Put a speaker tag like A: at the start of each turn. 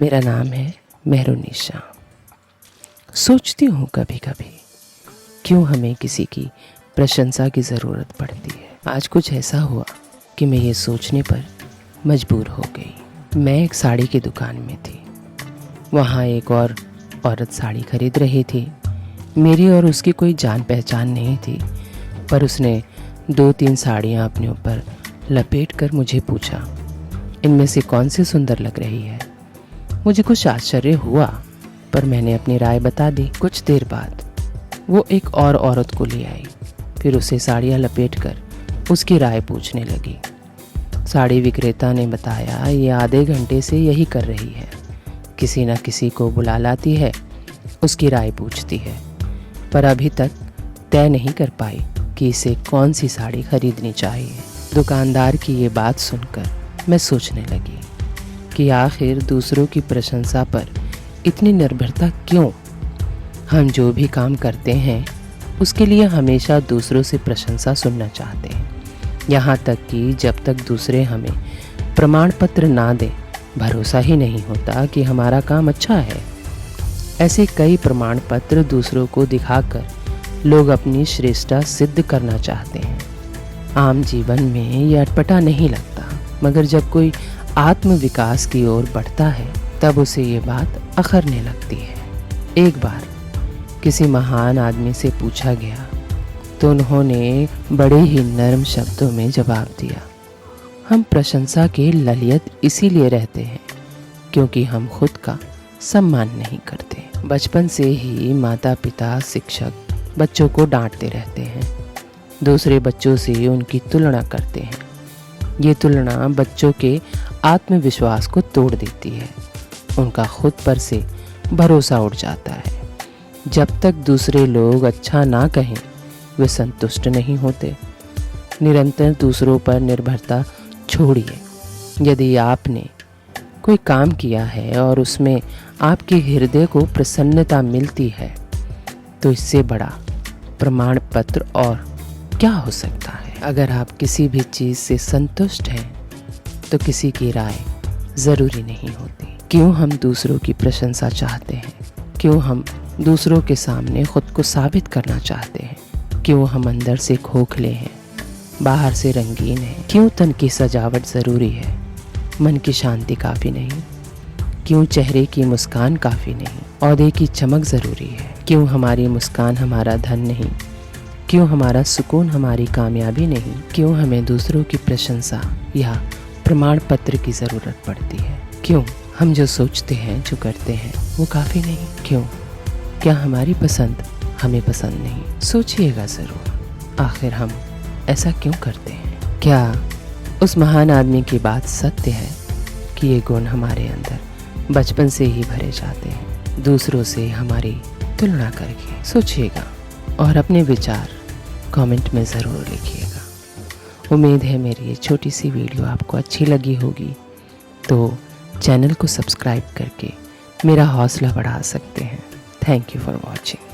A: मेरा नाम है मेहरुनिशा। सोचती हूँ कभी कभी क्यों हमें किसी की प्रशंसा की ज़रूरत पड़ती है। आज कुछ ऐसा हुआ कि मैं ये सोचने पर मजबूर हो गई। मैं एक साड़ी की दुकान में थी। वहाँ एक और औरत साड़ी खरीद रही थी। मेरी और उसकी कोई जान पहचान नहीं थी, पर उसने 2-3 साड़ियाँ अपने ऊपर लपेट कर मुझे पूछा, इनमें से कौन सी सुंदर लग रही है। मुझे कुछ आश्चर्य हुआ, पर मैंने अपनी राय बता दी। कुछ देर बाद वो एक और औरत को ले आई, फिर उसे साड़ियाँ लपेट कर उसकी राय पूछने लगी। साड़ी विक्रेता ने बताया, ये आधे घंटे से यही कर रही है, किसी न किसी को बुला लाती है, उसकी राय पूछती है, पर अभी तक तय नहीं कर पाई कि इसे कौन सी साड़ी खरीदनी चाहिए। दुकानदार की ये बात सुनकर मैं सोचने लगी कि आखिर दूसरों की प्रशंसा पर इतनी निर्भरता क्यों। हम जो भी काम करते हैं उसके लिए हमेशा दूसरों से प्रशंसा सुनना चाहते हैं, यहाँ तक कि जब तक दूसरे हमें प्रमाण पत्र ना दें, भरोसा ही नहीं होता कि हमारा काम अच्छा है। ऐसे कई प्रमाण पत्र दूसरों को दिखाकर लोग अपनी श्रेष्ठता सिद्ध करना चाहते हैं। आम जीवन में ये अटपटा नहीं लगता, मगर जब कोई आत्म विकास की ओर बढ़ता है तब उसे ये बात अखरने लगती है। एक बार किसी महान आदमी से पूछा गया तो उन्होंने बड़े ही नर्म शब्दों में जवाब दिया, हम प्रशंसा के लालच इसीलिए रहते हैं क्योंकि हम खुद का सम्मान नहीं करते। बचपन से ही माता पिता शिक्षक बच्चों को डांटते रहते हैं, दूसरे बच्चों से उनकी तुलना करते हैं। ये तुलना बच्चों के आत्मविश्वास को तोड़ देती है, उनका खुद पर से भरोसा उठ जाता है। जब तक दूसरे लोग अच्छा ना कहें वे संतुष्ट नहीं होते। निरंतर दूसरों पर निर्भरता छोड़िए। यदि आपने कोई काम किया है और उसमें आपके हृदय को प्रसन्नता मिलती है तो इससे बड़ा प्रमाण पत्र और क्या हो सकता है। अगर आप किसी भी चीज़ से संतुष्ट हैं तो किसी की राय ज़रूरी नहीं होती। क्यों हम दूसरों की प्रशंसा चाहते हैं? क्यों हम दूसरों के सामने खुद को साबित करना चाहते हैं? क्यों हम अंदर से खोखले हैं, बाहर से रंगीन हैं? क्यों तन की सजावट ज़रूरी है, मन की शांति काफ़ी नहीं? क्यों चेहरे की मुस्कान काफ़ी नहीं, औहदे की चमक ज़रूरी है? क्यों हमारी मुस्कान हमारा धन नहीं? क्यों हमारा सुकून हमारी कामयाबी नहीं? क्यों हमें दूसरों की प्रशंसा या प्रमाण पत्र की ज़रूरत पड़ती है? क्यों हम जो सोचते हैं, जो करते हैं वो काफ़ी नहीं? क्यों? क्या हमारी पसंद हमें पसंद नहीं? सोचिएगा ज़रूर, आखिर हम ऐसा क्यों करते हैं? क्या उस महान आदमी की बात सत्य है कि ये गुण हमारे अंदर बचपन से ही भरे जाते हैं, दूसरों से हमारी तुलना करके? सोचिएगा और अपने विचार कमेंट में ज़रूर लिखिएगा। उम्मीद है मेरी ये छोटी सी वीडियो आपको अच्छी लगी होगी, तो चैनल को सब्सक्राइब करके मेरा हौसला बढ़ा सकते हैं। Thank you for watching.